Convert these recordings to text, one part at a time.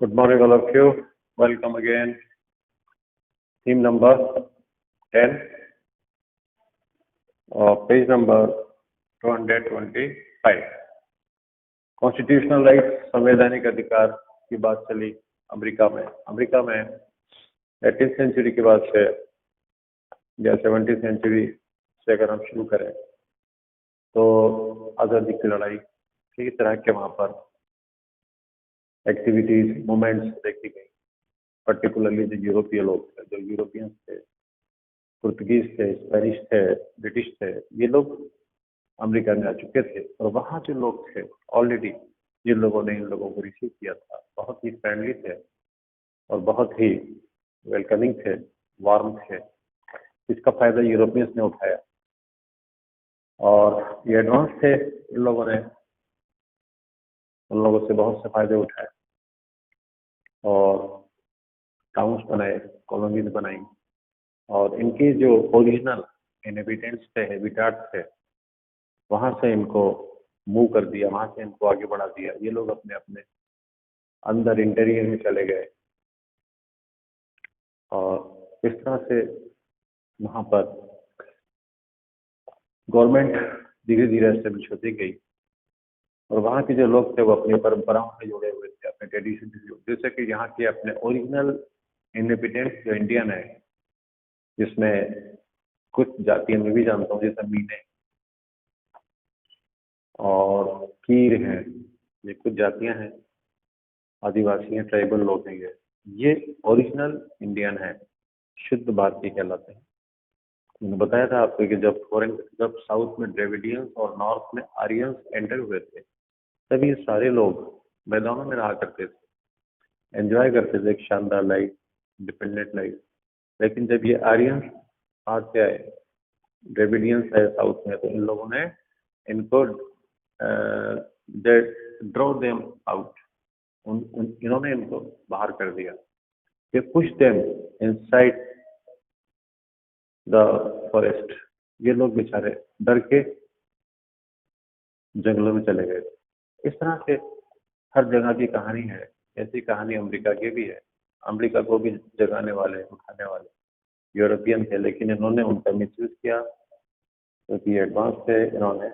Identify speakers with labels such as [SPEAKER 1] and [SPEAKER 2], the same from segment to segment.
[SPEAKER 1] Good morning, all of you. Welcome again. Theme number 10, page number 225. Constitutional rights, संवैधानिक अधिकार की बात चली अमेरिका में 18th सेंचुरी के बाद से या 17th सेंचुरी से अगर हम शुरू करें तो आज़ादी की लड़ाई कई तरह के वहाँ पर एक्टिविटीज मूवमेंट्स देखी गई। पर्टिकुलरली जो यूरोपीय लोग थे, जो यूरोपियंस थे, पुर्तगीज थे, स्पेनिश थे, ब्रिटिश थे, ये लोग अमेरिका में आ चुके थे और वहाँ जो लोग थे ऑलरेडी जिन लोगों ने इन लोगों को रिसीव किया था बहुत ही फ्रेंडली थे और बहुत ही वेलकमिंग थे, वार्म थे। इसका फायदा यूरोपियंस ने उठाया और ये एडवांस थे। इन लोगों ने उन लोगों से बहुत से फायदे उठाए और टाउन्स बनाए, कॉलोनीज बनाई और इनके जो ओरिजिनल इनहेबिटेंट्स थे, हैबिटाट्स थे, वहाँ से इनको मूव कर दिया, वहाँ से इनको आगे बढ़ा दिया। ये लोग अपने अपने अंदर इंटीरियर में चले गए और इस तरह से वहाँ पर गवर्नमेंट धीरे धीरे एस्टेब्लिश होती गई और वहाँ के जो लोग थे वो अपनी परंपराओं से जुड़े हुए थे, अपने ट्रेडिशन से जुड़े। जैसे कि यहाँ के अपने ओरिजिनल इनहेबिटेंट्स जो इंडियन है, जिसमें कुछ जातियां मैं भी जानता हूँ, जैसे मीने और कीर हैं, ये कुछ जातियां हैं, आदिवासी हैं, ट्राइबल लोग हैं। ये ओरिजिनल इंडियन है, शुद्ध भारतीय कहलाते हैं। मैंने बताया था आपको कि जब साउथ में द्रविडियंस और नॉर्थ में आर्यंस एंटर हुए थे तभी ये सारे लोग मैदानों में रहा करते थे, एंजॉय करते थे एक शानदार लाइफ, डिपेंडेंट लाइफ। लेकिन जब ये आर्यंस बाहर से आए, द्रविडियंस है साउथ में, तो इन लोगों ने इनको ड्रॉ देम आउट, इन्होंने इनको बाहर कर दिया। They push them inside the forest. ये लोग बेचारे डर के जंगलों में चले गए। इस तरह से हर जगह की कहानी है, ऐसी कहानी अमेरिका की भी है। अमेरिका को भी जगाने वाले, उठाने वाले यूरोपियन थे, लेकिन इन्होंने उनका मिसयूज किया क्योंकि एडवांस थे इन्होंने।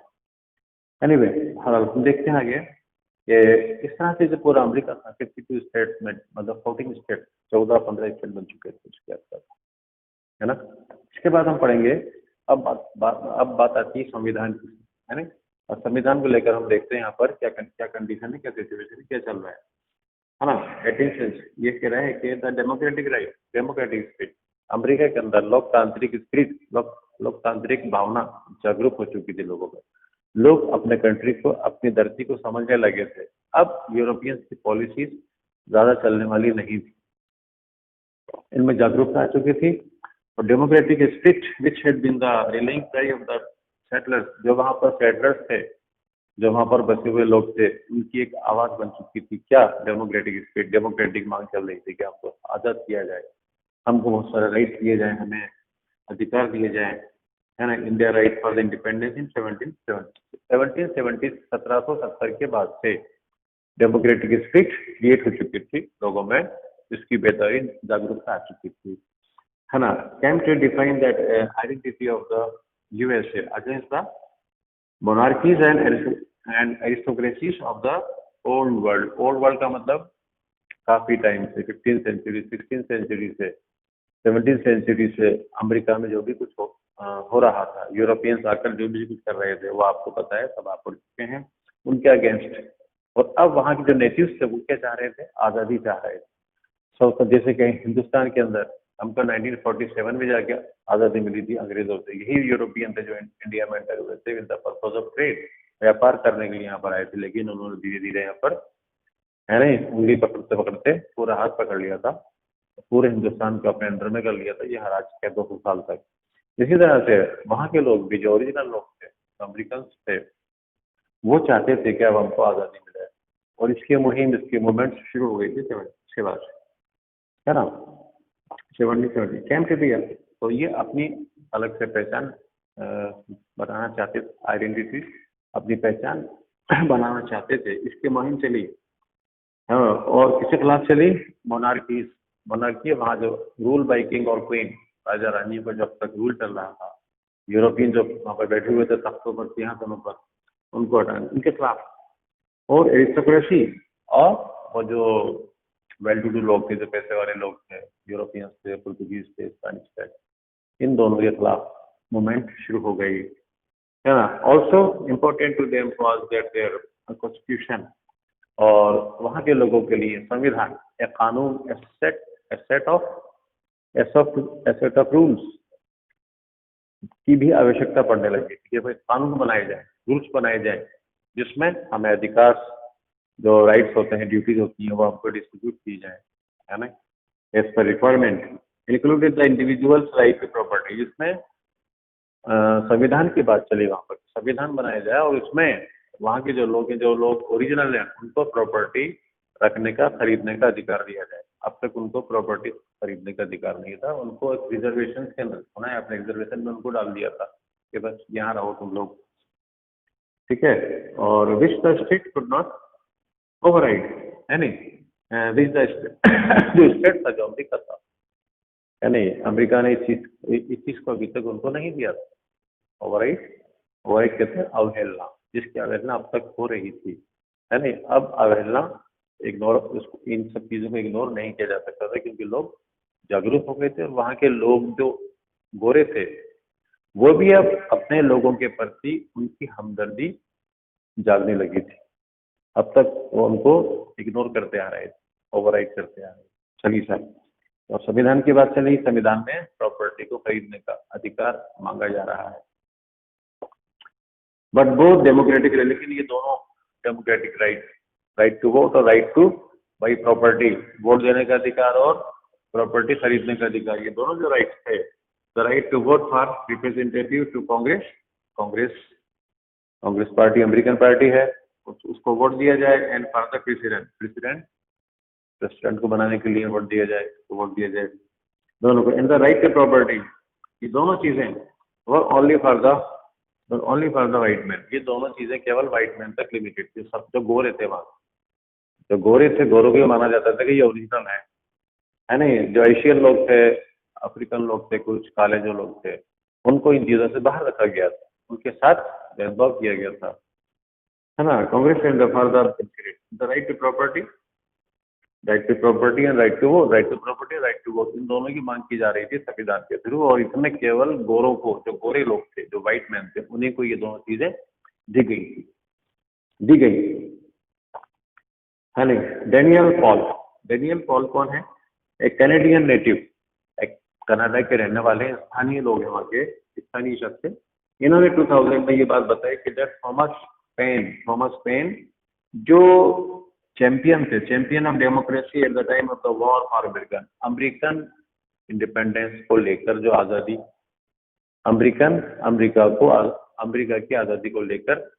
[SPEAKER 1] एनीवे, हम देखते हैं आगे कि इस तरह से जो पूरा अमेरिका था 52 स्टेट में, मतलब 14 स्टेट, 14-15 स्टेट बन चुके थे उसके आसपास, है ना। इसके बाद हम पढ़ेंगे अब बात आती है संविधान की, है ना। और संविधान को लेकर हम देखते हैं यहाँ पर क्या कंडीशन है, क्या सिचुएशन है, क्या चल रहा है ना। 18th सेंचुरी ये कह रहा है कि the democratic right, democratic spirit, America के अंदर लोकतांत्रिक स्पिरिट, लोकतांत्रिक भावना जागरूक हो चुकी थी लोगों में। लोग अपने कंट्री को, अपनी धरती को समझने लगे थे। अब यूरोपियंस की पॉलिसीज ज्यादा चलने वाली नहीं थी, इनमें जागरूकता आ चुकी थी। और democratic spirit which had been the rallying cry of the settlers, जो वहां पर सेटलर्स थे, जो वहां पर बसे हुए लोग थे, उनकी एक आवाज बन चुकी थी। क्या डेमोक्रेटिक स्पिरिट, डेमोक्रेटिक मांग चल रही थी कि हमको आजाद किया जाए, हमको बहुत सारे राइट दिए जाए, हमें अधिकार दिए जाए, है ना। India right for the independence in 1770 1770 के बाद से डेमोक्रेटिक स्पिरिट क्रिएट हो चुकी थी लोगों में, इसकी बेहतरी जागरूकता आ चुकी थी, है ना। Came to define that identity of the USA against the monarchies and aristocracies of the old world. Old world का मतलब काफी टाइम से, 15th सेंचुरी, 16th सेंचुरी से, 17th सेंचुरी से अमेरिका में जो भी कुछ हो रहा था, यूरोपियंस आकर जो भी कुछ कर रहे थे, वो आपको पता है, सब आप पढ़ चुके हैं, उनके अगेंस्ट। और अब वहाँ के जो नेटिव्स थे वो क्या चाह रहे थे, आज़ादी चाह रहे थे। सब जैसे कि हिंदुस्तान के अंदर हमको 1947 में जाके आज़ादी मिली थी अंग्रेजों से। यही यूरोपियन थे जो इंडिया में एंटर हुए थे with the purpose of trade, व्यापार करने के लिए यहाँ पर आए थे। लेकिन उन्होंने धीरे धीरे यहाँ पर, है नहीं, उंगली पकड़ते पकड़ते पूरा हाथ पकड़ लिया था, पूरे हिंदुस्तान को अपने अंडर में कर लिया था। ये राज किया 200 साल तक। इसी तरह से वहाँ के लोग भी, जो ओरिजिनल लोग थे, अमेरिकन थे, वो चाहते थे कि अब हमको आज़ादी मिले। और इसकी मुहिम, इसकी मूवमेंट शुरू हो गई थी इसके बाद, है ना। 70 कैम टू बी, तो ये अपनी अलग से पहचान बनाना चाहते थे, आइडेंटिटी, अपनी पहचान बनाना चाहते थे। इसकी मुहिम चली, हाँ। और किसके खिलाफ चली? मोनार्की। मोनार्की वहाँ जो रूल बाई किंग और क्वीन, राजा रानियों का जब तक रूल चल रहा था, यूरोपियन जो वहाँ पर बैठे हुए थे तख्तों पर, सिंहासनों पर, उनको हटाने, उनके खिलाफ। और एरिस्टोक्रेसी और वो जो वेल टू डू लोग थे, जो पैसे वाले लोग थे, यूरोपियंस थे, पुर्तगीज थे, स्पेनिश थे, इन दोनों के खिलाफ मूवमेंट शुरू हो गई, है ना। Also important to them was that their constitution, और वहाँ के लोगों के लिए संविधान, एक कानून, ए सेट ऑफ रूल्स की भी आवश्यकता पड़ने लगी कि भाई कानून बनाए जाए, रूल्स बनाए जाए, जिसमें हमें अधिकार, जो राइट्स होते हैं, ड्यूटीज होती हैं, वो हमको डिस्ट्रीब्यूट की जाए, है ना, as per requirement, included the individuals right to property, जिसमें संविधान की बात चली, वहाँ पर संविधान बनाया जाए और उसमें वहाँ के जो लोग ओरिजिनल हैं, उनको प्रॉपर्टी रखने का, खरीदने का अधिकार दिया जाए। अब तक उनको प्रॉपर्टी खरीदने का अधिकार नहीं था, उनको एक रिजर्वेशन के अंदर होना है, अपने रिजर्वेशन में उनको डाल दिया था कि बस यहाँ रहो तुम लोग, ठीक है। और which the state could not override, है नहीं, विच द जो स्टेट था, जो अमेरिका था, है नहीं, अमेरिका ने इस चीज को अभी तक उनको नहीं दिया था ओवरराइड। ओवरराइड कहते हैं अवहेलना, जिसकी अवहेलना अब तक हो रही थी, है नहीं। अब अवहेलना इग्नोर, इन सब चीजों को इग्नोर नहीं किया जा सकता था, क्योंकि लोग जागरूक हो गए थे, और वहाँ के लोग जो गोरे थे वो भी अब अपने लोगों के प्रति उनकी हमदर्दी जागने लगी थी। अब तक वो उनको इग्नोर करते आ रहे थे, ओवरराइड करते आ रहे थे। चलिए सर, और संविधान की बात चली, संविधान में प्रॉपर्टी को खरीदने का अधिकार मांगा जा रहा है, बट बोथ डेमोक्रेटिक है, लेकिन ये दोनों डेमोक्रेटिक राइट टू वोट और right to buy property, vote देने का अधिकार और प्रॉपर्टी खरीदने का अधिकार, ये दोनों जो राइट्स थे, the right to vote for representative to Congress party American party है, उसको वोट दिया जाए, एंड फॉर द प्रेसिडेंट को बनाने के लिए वोट दिया जाए, तो वोट दिया जाए दोनों को, and the right to property, ये दोनों चीजें वो only for the white man, ये दोनों चीजें केवल व्हाइट मैन तक लिमिटेड थी। सब जो गोरे थे वहाँ, जो गोरे थे, गोरों को माना जाता था कि ये ओरिजिनल है नहीं। जो एशियन लोग थे, अफ्रीकन लोग थे, कुछ काले जो लोग थे, उनको इन चीजों से बाहर रखा गया था, उनके साथ भेदभाव किया गया था, है ना। Congress and for the right to property and right to vote, right to property, right to vote, इन दोनों की मांग की जा रही थी संविधान के थ्रू, और इसमें केवल गोरों को, जो गोरे लोग थे, जो व्हाइट मैन थे, उन्हीं को ये दोनों चीजें दी गई, है नहीं। डेनियल पॉल कौन है? एक कैनेडियन नेटिव, एक कनाडा के रहने वाले स्थानीय लोग हैं, वहाँ के स्थानीय शख्स है। इन्होंने 2000 में ये बात बताई कि थॉमस पेन जो champion of democracy at the time of the war for American independence को लेकर, जो आज़ादी, अमेरिका की आज़ादी को लेकर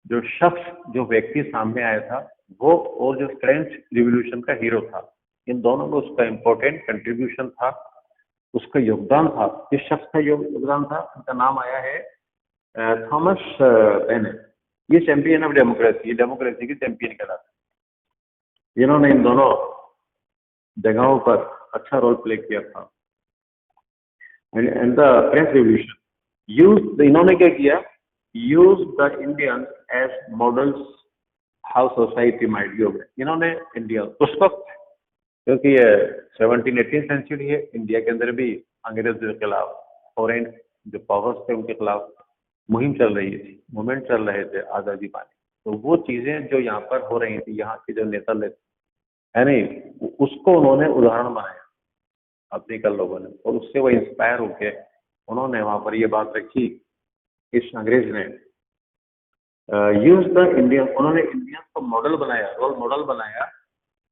[SPEAKER 1] जो शख्स, जो व्यक्ति सामने आया था, वो, और जो फ्रेंच रिवॉल्यूशन का हीरो था, इन दोनों में उसका इम्पोर्टेंट कंट्रीब्यूशन था, उसका योगदान था। किस शख्स का योगदान था? उनका नाम आया है थॉमस पेन। ये चैंपियन ऑफ डेमोक्रेसी के चैंपियन कहलाते हैं। इन्होंने इन दोनों जगहों पर अच्छा रोल प्ले किया था। एंड द फ्रेंच रिवॉल्यूशन इन्होंने क्या किया? Use the Indians as models how society might be. इन्होंने इंडिया उस वक्त, क्योंकि ये 17-18 सेंचुरी है, इंडिया के अंदर भी अंग्रेजों के खिलाफ, फॉरेन जो पावर्स थे उनके खिलाफ मूवमेंट चल रहे थे आज़ादी पाने। तो वो चीजें जो यहाँ पर हो रही थी, यहाँ के जो नेता है नहीं, उसको उन्होंने उदाहरण बनाया अफ्रीकन लोगों ने, और उससे वो इंस्पायर होके उन्होंने वहाँ पर ये बात रखी, इस अंग्रेज ने यूज द इंडियन, उन्होंने इंडियन को मॉडल बनाया, रोल मॉडल बनाया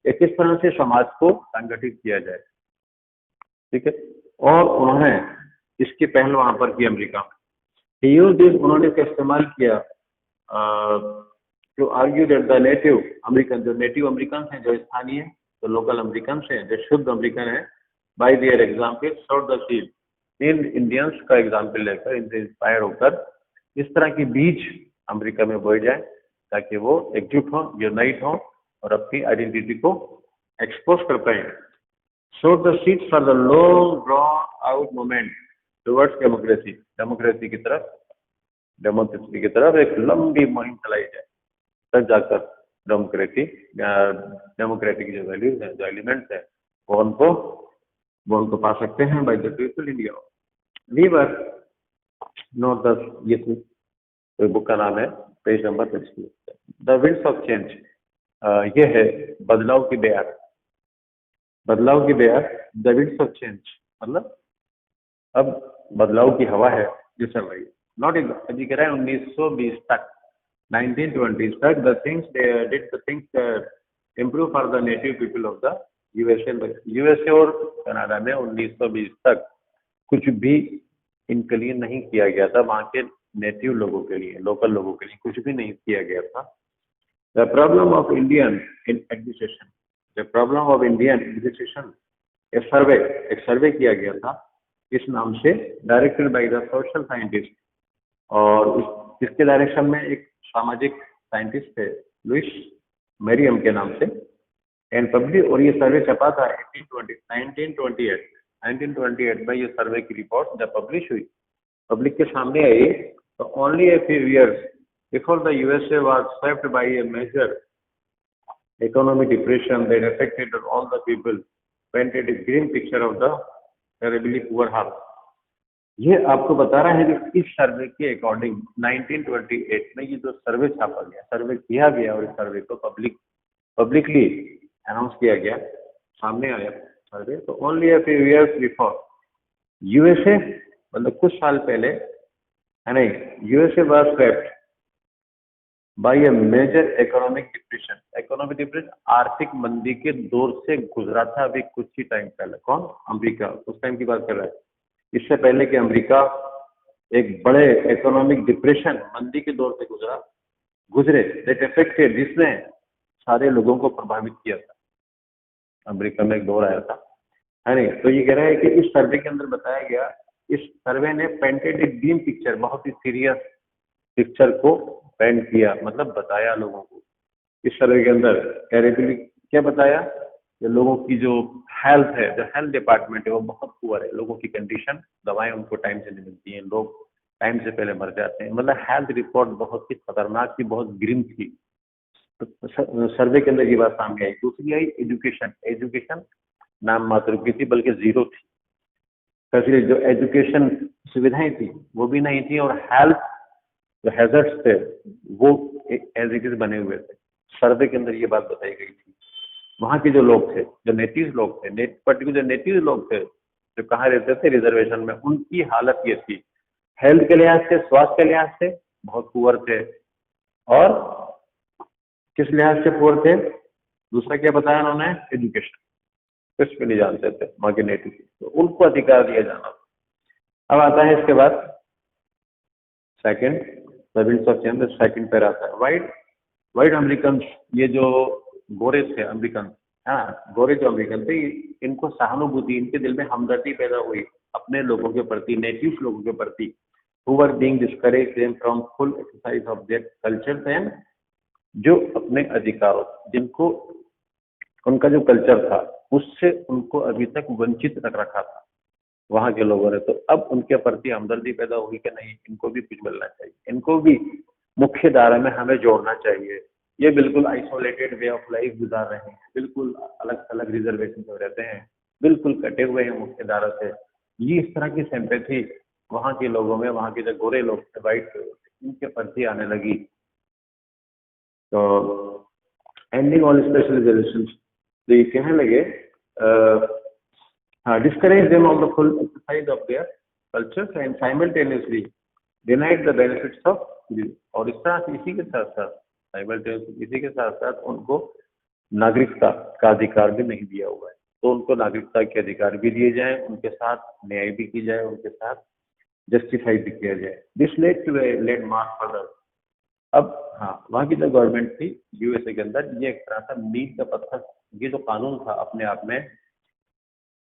[SPEAKER 1] कि किस तरह से समाज को संगठित किया जाए, ठीक है। और उन्होंने इसकी पहल वहां पर की अमेरिका में। यूज दिस, उन्होंने इसका इस्तेमाल किया to argue that the native American, जो नेटिव अमेरिकन हैं, जो स्थानीय, जो लोकल अमेरिकन हैं, जो शुद्ध अमेरिकन है, by their example sought the seed, इन इंडियंस का एग्जाम्पल लेकर, इनसे इंस्पायर होकर इस तरह की बीज अमेरिका में बोए जाए, ताकि वो एकजुट हो, यूनाइट हो और अपनी आइडेंटिटी को एक्सपोज करते हैं, so the seeds for the long drawn out movement towards democracy, democracy की तरफ एक लंबी मुहिम चलाई जाए, तब जाकर डेमोक्रेटिक जो वैल्यूज हैं, जो एलिमेंट्स हैं, वो उनको पा सकते हैं by the people India. Weaver note the, ये बुक का नाम है, page number 60, the winds of change. ये है बदलाव की बेयार, बदलाव की बेयार, द विंड्स ऑफ चेंज मतलब अब बदलाव की हवा है जो चल रही है। नॉट अभी कह रहा है 1920 तक, 1920 तक the things improve for the native people of the USA और कनाडा में 1920 तक कुछ भी इनके लिए नहीं किया गया था, वहाँ के नेटिव लोगों के लिए, लोकल लोगों के लिए कुछ भी नहीं किया गया था। The problem of Indian in administration, the problem of Indian administration, एक सर्वे किया गया था इस नाम से, directed by the social scientist, और इसके डायरेक्शन में एक सामाजिक साइंटिस्ट थे लुइस मेरियम के नाम से, एंड पब्लिक, और ये सर्वे छपा था 1928 में ये सर्वे की रिपोर्ट जब पब्लिश हुई, पब्लिक के सामने आई, तो only a few years before the USA was swept by a major economic depression that affected all the people, painted a grim picture of the terribly poor हाल। ये आपको बता रहा है कि इस सर्वे के अकॉर्डिंग 1928 में ये जो सर्वे छापा गया, सर्वे किया गया, और इस सर्वे को पब्लिकली अनाउंस किया गया, सामने आया सर्वे, तो only a few years before USA, मतलब कुछ साल पहले, है नहीं, USA was swept by a major economic depression, आर्थिक मंदी के दौर से गुजरा था अभी कुछ ही टाइम पहले। कौन? अमेरिका, उस टाइम की बात कर रहा है। इससे पहले कि अमेरिका एक बड़े इकोनॉमिक डिप्रेशन, मंदी के दौर से गुजरे, दैट अफेक्टेड, जिसने सारे लोगों को प्रभावित किया था। अमेरिका में एक दौर आया था, है नहीं। तो ये कह रहा है कि इस सर्वे के अंदर बताया गया, इस सर्वे ने पेंटेड ए ग्रीन पिक्चर, बहुत ही सीरियस पिक्चर को पेंट किया, मतलब बताया लोगों को। इस सर्वे के अंदर टेरिबली क्या बताया कि लोगों की जो हेल्थ है, जो हेल्थ डिपार्टमेंट है, वो बहुत पुअर है, लोगों की कंडीशन, दवाएं उनको टाइम से नहीं मिलती हैं, लोग टाइम से पहले मर जाते हैं, मतलब हेल्थ रिपोर्ट बहुत ही खतरनाक थी, बहुत ग्रिम थी। तो सर्वे के अंदर ये बात सामने आई। दूसरी आई एजुकेशन नाम मात्र की थी, बल्कि जीरो थी। फैसिलिटी, जो एजुकेशन सुविधाएं थी वो भी नहीं थी, और हेल्थ जो हैजर्ड्स थे वो एज इट इज बने हुए थे। सर्वे के अंदर ये बात बताई गई थी। वहाँ के जो लोग थे, जो नेटिव लोग थे, पर्टिकुलर जो नेटिव लोग थे जो कहाँ रहते थे, रिजर्वेशन में, उनकी हालत ये थी, हेल्थ के लिहाज से, स्वास्थ्य के लिहाज से बहुत पुअर थे, और किस लिहाज से पुअर थे, दूसरा क्या बताया उन्होंने, एजुकेशन, कुछ भी नहीं जानते थे वहाँ के नेटिव, तो उनको अधिकार दिया जाना। अब आता है इसके बाद second, the winds of change, second पैर आता है। वाइट अमेरिकन, ये जो गोरे थे अमेरिकन, हाँ, गोरे जो अमेरिकन थे, इनको सहानुभूति, इनके दिल में हमदर्दी पैदा हुई अपने लोगों के प्रति, नेटिव लोगों के प्रति, who were being discouraged them from full exercise of their cultures, and जो अपने अधिकारों, जिनको उनका जो कल्चर था उससे उनको अभी तक वंचित रख रखा था वहाँ के लोगों ने। तो अब उनके प्रति हमदर्दी पैदा हुई कि नहीं, इनको भी कुछ मिलना चाहिए, इनको भी मुख्य धारा में हमें जोड़ना चाहिए। ये बिल्कुल आइसोलेटेड वे ऑफ लाइफ गुजार रहे हैं, बिल्कुल अलग अलग रिजर्वेशन में रहते हैं, बिल्कुल कटे हुए हैं मुख्य धारा से। ये इस तरह की सिंपैथी वहाँ के लोगों में, वहाँ के जो गोरे लोग थे, वाइट, इनके प्रति आने लगी। तो एंडिंग ऑल स्पेशल रिजर्वेशन, तो ये कहने लगे, discourage them on the full exercise of their cultures and simultaneously denied the benefits of the, और इस तरह से इसी के साथ साथ simultaneously इसी के साथ साथ उनको नागरिकता का अधिकार भी नहीं दिया हुआ है। तो उनको नागरिकता के अधिकार भी दिए जाएं, उनके साथ न्याय भी की जाए, उनके साथ जस्टिफाई भी किया जाए। This led to a landmark for, अब हाँ, वहाँ की जो गवर्नमेंट थी यूएसए के अंदर, ये एक तरह का मील का पत्थर, ये जो कानून था अपने आप में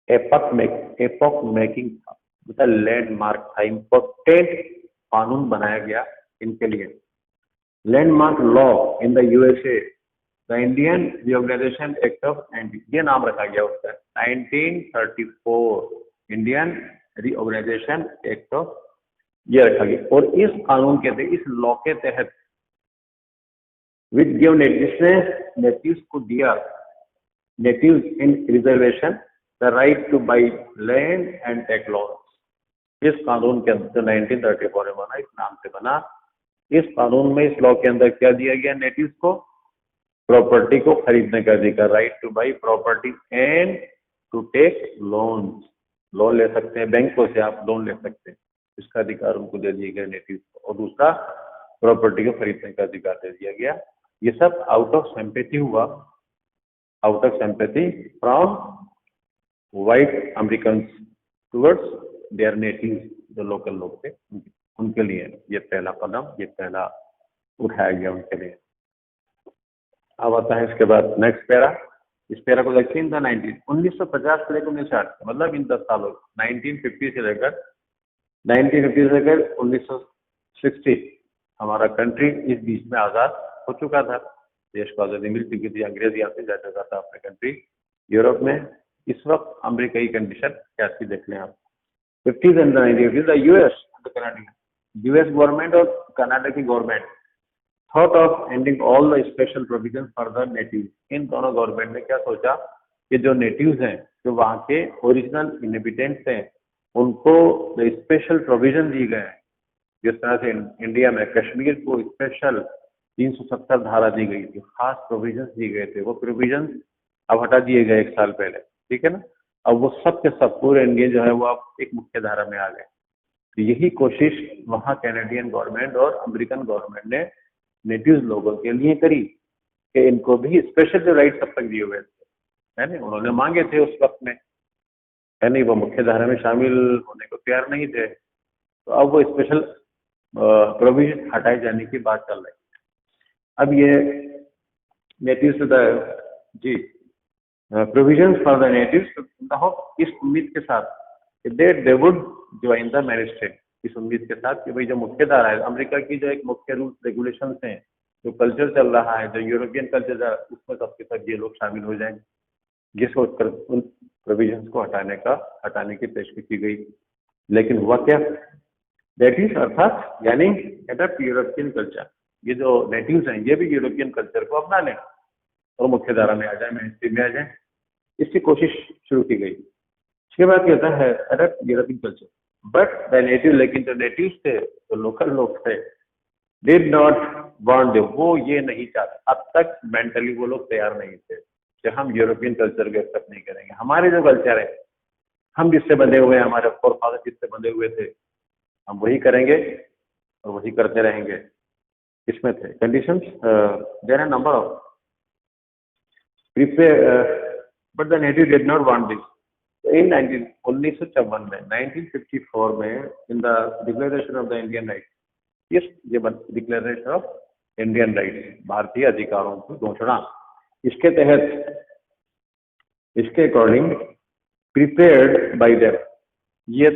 [SPEAKER 1] एपॉक मेकिंग था, मतलब लैंडमार्क था, इम्पोर्टेंट कानून बनाया गया इनके लिए। Landmark law in the USA the Indian reorganisation act of ये नाम रखा गया उसका 1934 इंडियन रिऑर्गेनाइजेशन एक्ट ऑफ ये रखा गया। और इस कानून के तहत, इस लॉ के तहत विद गिव जिसने नेटिव्स को दिया, natives in reservation the right to buy land and take loans. इस कानून के अंदर 1934 में बना, इस नाम से बना। इस कानून में, इस लॉ के अंदर क्या दिया गया, नेटिव्स को प्रॉपर्टी को खरीदने का अधिकार, right to buy property and to take loan. Loan ले सकते हैं, बैंकों से आप लोन ले सकते हैं, इसका अधिकार उनको दे दिया गया नेटिव्स को। और दूसरा, प्रॉपर्टी को खरीदने का अधिकार दे दिया गया। ये सब आउट ऑफ सिंपैथी हुआ, out of sympathy from white American towards their natives, जो लोकल लोग थे उनके लिए ये पहला कदम, ये पहला उठाया गया उनके लिए। अब आता है इसके बाद नेक्स्ट पैरा। इस पैरा को देखिए, इन द 1950 से लेकर 1960, मतलब इन 10 सालों 1950 से लेकर 1960 हमारा कंट्री इस बीच में आज़ाद हो चुका था। देश को आज़ादी मिल चुकी थी, अंग्रेज यहाँ से जा चुका था अपने कंट्री यूरोप में। इस वक्त अमेरिका की कंडीशन क्या थी देख लें आप। 50s and 1950s, the US and the Canadian, US government और कनाडा की government thought of ending all the special provisions for the natives। इन दोनों गवर्नमेंट ने क्या सोचा कि जो नेटिव्स हैं, जो वहाँ के ओरिजिनल इनहेबिटेंट्स हैं, उनको स्पेशल प्रोविजन दिए गए हैं। जिस तरह से इंडिया में कश्मीर को स्पेशल 370 धारा दी गई थी, खास प्रोविजन दिए गए थे, वो प्रोविजन अब हटा दिए गए 1 साल पहले, ठीक है ना। अब वो सब के सब पूरे इंडिया जो है वो अब एक मुख्य धारा में आ गए। तो यही कोशिश वहाँ कैनेडियन गवर्नमेंट और अमेरिकन गवर्नमेंट ने नेटिव लोगों के लिए करी कि इनको भी स्पेशल जो राइट्स अब तक दिए हुए थे, है ना, उन्होंने मांगे थे उस वक्त में, है नहीं, वो मुख्य धारा में शामिल होने को तैयार नहीं थे। तो अब वो स्पेशल प्रोविजन हटाए जाने की बात चल रही है। अब ये नेटिव्स जी प्रोविजंस फॉर द नेटिव्स, इस उम्मीद के साथ they would join the magistrate, इस उम्मीद के साथ कि भाई जो मुख्य धारा है अमेरिका की, जो एक मुख्य रूल्स रेगुलेशंस हैं, जो कल्चर चल रहा है, जो यूरोपियन कल्चर है, उसमें सबके सब ये लोग शामिल हो जाएंगे, जिसको उन प्रोविजंस को हटाने की पेशकश की गई। लेकिन हुआ क्या, दैट इज अर्थात यानी एडप्ट यूरोपियन कल्चर, ये जो नेटिव्स हैं ये भी यूरोपियन कल्चर को अपना लें और मुख्य धारा में आ जाए, मेन में आ जाए, इसकी कोशिश शुरू की गई। इसके बाद क्या होता है, adapt European culture, but the native, लेकिन जो नेटिव्स थे, जो लोकल लोग थे, डिड नॉट वांट, वो ये नहीं चाहते, अब तक मेंटली वो लोग तैयार नहीं थे कि हम यूरोपियन कल्चर को एक्सेप्ट नहीं करेंगे। हमारे जो कल्चर है, हम जिससे बंधे हुए हैं, हमारे फोरफादर जिससे बंधे हुए थे, हम वही करेंगे और वही करते रहेंगे। इसमें थे conditions, there are number of prepare, but the native did not want this. In 1954 में, 1954 में, in the declaration of the Indian rights, ये डिक्लेरेशन ऑफ इंडियन राइट्स, भारतीय अधिकारों की घोषणा, इसके तहत, इसके अकॉर्डिंग प्रिपेयर्ड बाय देम, ये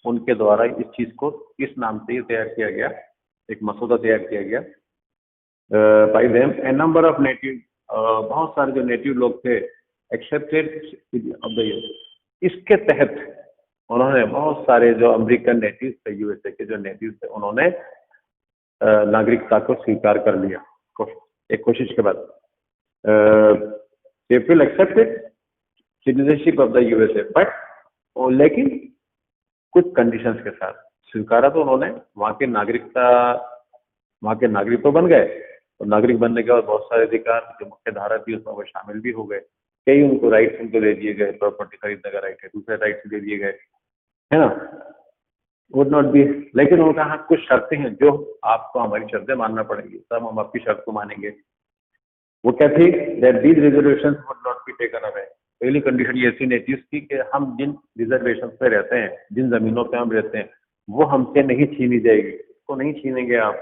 [SPEAKER 1] उनके द्वारा इस चीज को इस नाम से ही तैयार किया गया, एक मसौदा तैयार किया गया bye them. A number of native, बहुत सारे जो नेटिव लोग थे एक्सेप्टेड ऑफ द यूएस, इसके तहत उन्होंने बहुत सारे जो अमेरिकन नेटिव थे, यूएसए के जो नेटिव थे, उन्होंने नागरिकता को स्वीकार कर लिया एक कोशिश के बाद। People accepted citizenship of the USA, but लेकिन कुछ कंडीशंस के साथ स्वीकारा तो उन्होंने, वहाँ के नागरिक तो बन गए, और नागरिक बनने के बाद बहुत सारे अधिकार जो मुख्य धारा थी उसमें वो शामिल भी हो गए। कई उनको राइट्स उनको दे दिए गए, प्रॉपर्टी खरीदने का राइट है, दूसरे राइट्स दे दिए गए, है ना, वुड नॉट बी। लेकिन उन्होंने कहा कुछ शर्तें हैं जो आपको हमारी शर्तें मानना पड़ेगी, तब हम आपकी शर्त को मानेंगे। वो क्या थी, that these reservations would not be taken away. पहली कंडीशन ये थी नेटिव्स की कि हम जिन रिजर्वेशन पे रहते हैं, जिन जमीनों पे हम रहते हैं, वो हमसे नहीं छीनी जाएगी, उसको नहीं छीनेंगे आप,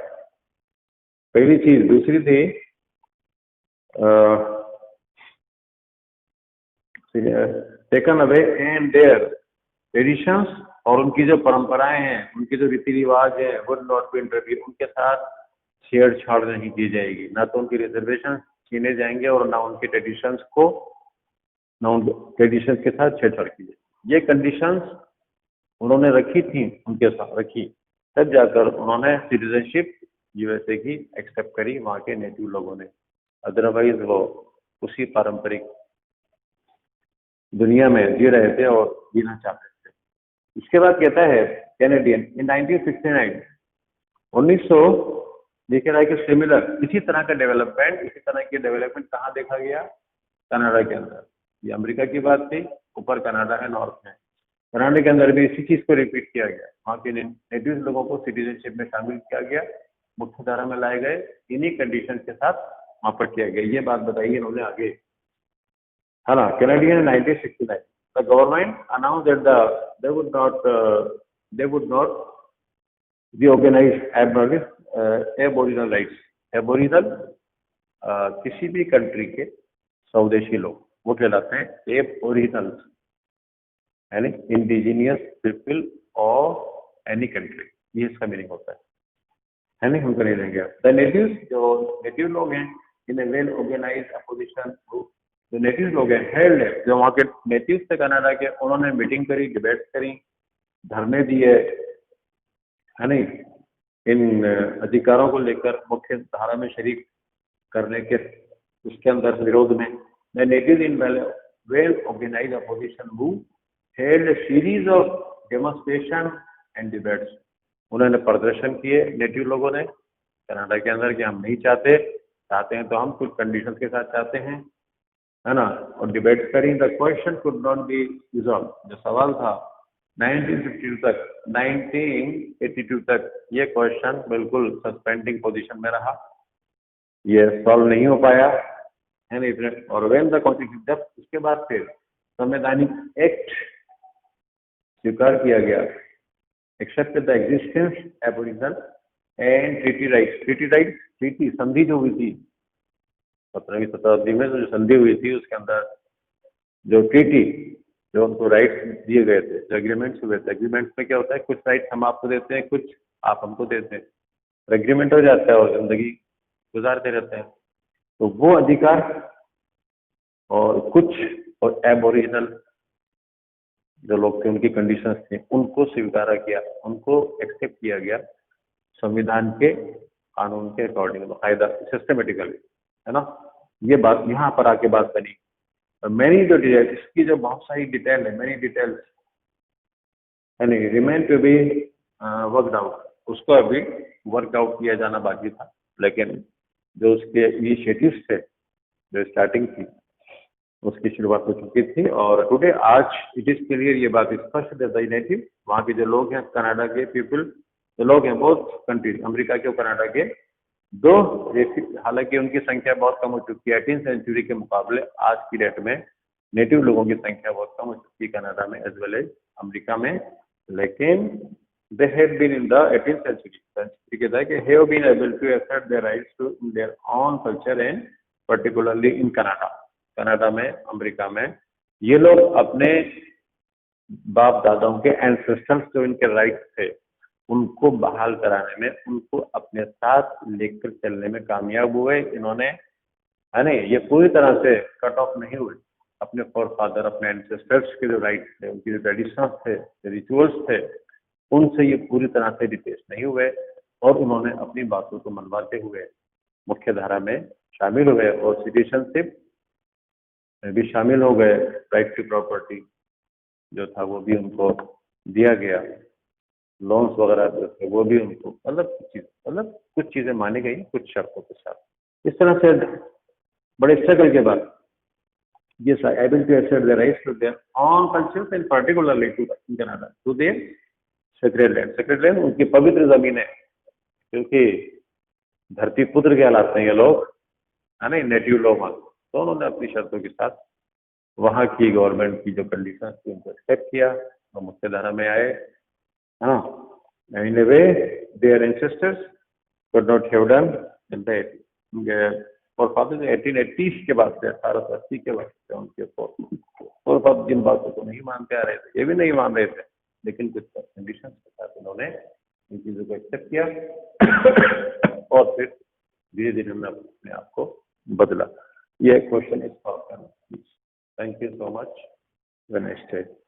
[SPEAKER 1] पहली चीज। दूसरी थी taken away and their traditions, और उनकी जो परंपराएं हैं, उनके जो रीति रिवाज है, वुड नॉट बी इंटरफियर, उनके साथ छेड़छाड़ नहीं की जाएगी, ना तो उनकी रिजर्वेशन छीने जाएंगे और ना उनके ट्रेडिशंस को, ना उन ट्रेडिशंस के साथ छेड़छाड़ की जाए। ये कंडीशंस उन्होंने रखी थी, उनके साथ रखी, तब जाकर उन्होंने सिटीजनशिप यूएसए की एक्सेप्ट करी वहाँ के नेटिव लोगों ने। अदरवाइज वो उसी पारंपरिक दुनिया में जी रहे थे और जीना चाहते थे। इसके बाद कहता है कैनेडियन इन 1969 1900 देखा जाए कि सिमिलर इसी तरह का डेवलपमेंट, इसी तरह की डेवलपमेंट कहाँ देखा गया? कनाडा के अंदर। ये अमेरिका की बात थी, ऊपर कनाडा है नॉर्थ में। कनाडा के अंदर भी इसी चीज को रिपीट किया गया। वहाँ के नेटिव लोगों को सिटीजनशिप में शामिल किया गया, मुख्य धारा में लाए गए, इन्हीं कंडीशन के साथ वहाँ पर किया गया। ये बात बताइए इन्होंने आगे, है ना। Canadian 1969 the government announce that they would not reorganize aboriginal rights. Aboriginal किसी भी कंट्री के स्वदेशी लोग वो कहलाते हैं एबोरिजिनल्स, यानी indigenous people of any country, ये इसका मीनिंग होता है नहीं। हमको नहीं लेंगे। द नेटिव्स, जो नेटिव लोग हैं, इन ए वेल ऑर्गेनाइज अपोजिशन ग्रुप, जो नेटिव लोग हैं हेल्ड है, जो वहाँ के नेटिव थे कनाडा के, उन्होंने मीटिंग करी, डिबेट करी, धरने दिए, है नहीं, इन अधिकारों को लेकर मुख्य धारा में शरीक करने के उसके अंदर विरोध में। The native in well organise opposition move held series of demonstration and debates. उन्होंने प्रदर्शन किए नेटिव लोगों ने कनाडा के अंदर कि हम नहीं चाहते, चाहते हैं तो हम कुछ कंडीशन के साथ चाहते हैं, है ना, और डिबेट करी। The question could not be resolve, जो सवाल था 1982 तक ये क्वेश्चन बिल्कुल सस्पेंडिंग पोजीशन में रहा, ये सॉल्व नहीं हो पाया, है नहीं। और वेन द कॉन्स्टिट्यूशन, जब उसके बाद फिर संवैधानिक एक्ट स्वीकार किया गया, accepted the existence aboriginal and treaty rights. Treaty संधि जो हुई थी 17वीं शताब्दी में, जो संधि हुई थी उसके अंदर जो ट्रीटी, जो उनको राइट्स दिए गए थे, जो एग्रीमेंट्स हुए थे, एग्रीमेंट्स में क्या होता है, कुछ राइट्स हम आपको देते हैं, कुछ आप हमको देते हैं, एग्रीमेंट हो जाता है और जिंदगी गुजारते रहते हैं। तो वो अधिकार और कुछ और एबोरिजिनल जो लोग थे, उनकी कंडीशंस थी, उनको स्वीकारा किया, उनको एक्सेप्ट किया गया संविधान के कानून के अकॉर्डिंग, बाकायदा सिस्टमेटिकली, है ना। ये बात यहाँ पर आके बात बनी। मैनी जो डिटेल्स, इसकी जो बहुत सारी डिटेल है, मैनी डिटेल्स यानी remain to be worked out, उसको अभी वर्कआउट किया जाना बाकी था। लेकिन जो उसके इनिशिएटिव्स थे, जो स्टार्टिंग थी, उसकी शुरुआत हो चुकी थी। और टुडे, आज इट इज क्लियर, ये बात स्पष्ट है, द नेटिव, वहाँ के जो लोग हैं, कनाडा के पीपल, जो लोग हैं बहुत कंट्रीज, अमेरिका के और कनाडा के, दो, हालांकि उनकी संख्या बहुत कम हो चुकी है 18th सेंचुरी के मुकाबले, आज की डेट में नेटिव लोगों की संख्या बहुत कम हो चुकी है कनाडा में एज वेल एज अमेरिका में। लेकिन they have been in the 18th century कहता है कि have been able to accept their rights to their own culture and particularly in Canada में, अमेरिका में, ये लोग अपने बाप दादाओं के एंसेस्टर्स जो इनके राइट्स थे उनको बहाल कराने में, उनको अपने साथ लेकर चलने में कामयाब हुए इन्होंने, है नहीं। ये पूरी तरह से कट ऑफ नहीं हुए, अपने फोर फादर, अपने एंसेस्टर्स के जो राइट्स थे, उनकी जो ट्रेडिशंस थे, जो रिचुअल्स थे, उनसे ये पूरी तरह से रिप्लेस नहीं हुए, और उन्होंने अपनी बातों को मनवाते हुए मुख्य धारा में शामिल हुए और सिटीजनशिप में भी शामिल हो गए। राइट टू प्रॉपर्टी जो था वो भी उनको दिया गया, लोन्स वगैरह जो थे वो भी उनको, मतलब कुछ चीजें मानी गई कुछ शर्तों के साथ। इस तरह से बड़े स्ट्रगल के बाद ये able to accept the rights to their own culture and particularly to Canada to their sacred land. Sacred land उनकी पवित्र जमीन है, क्योंकि धरती पुत्र कहलाते हैं ये लोग, है ना, नेटिव लोग। तो उन्होंने अपनी शर्तों के साथ वहाँ की गवर्नमेंट की जो कंडीशन थी उनको एक्सेप्ट किया, वो मुख्य धारा में आए, है ना। In a way their ancestors could not have done in the और फादर 1880 के बाद से, 1880 के बाद से उनके और फादर जिन बातों को नहीं मानते आ रहे थे, ये भी नहीं मान रहे थे, लेकिन कुछ कंडीशन के साथ उन्होंने इन चीज़ों को एक्सेप्ट किया और फिर धीरे धीरे हमने अपने आप को बदला? ये question is for. Thank you so much. When next day.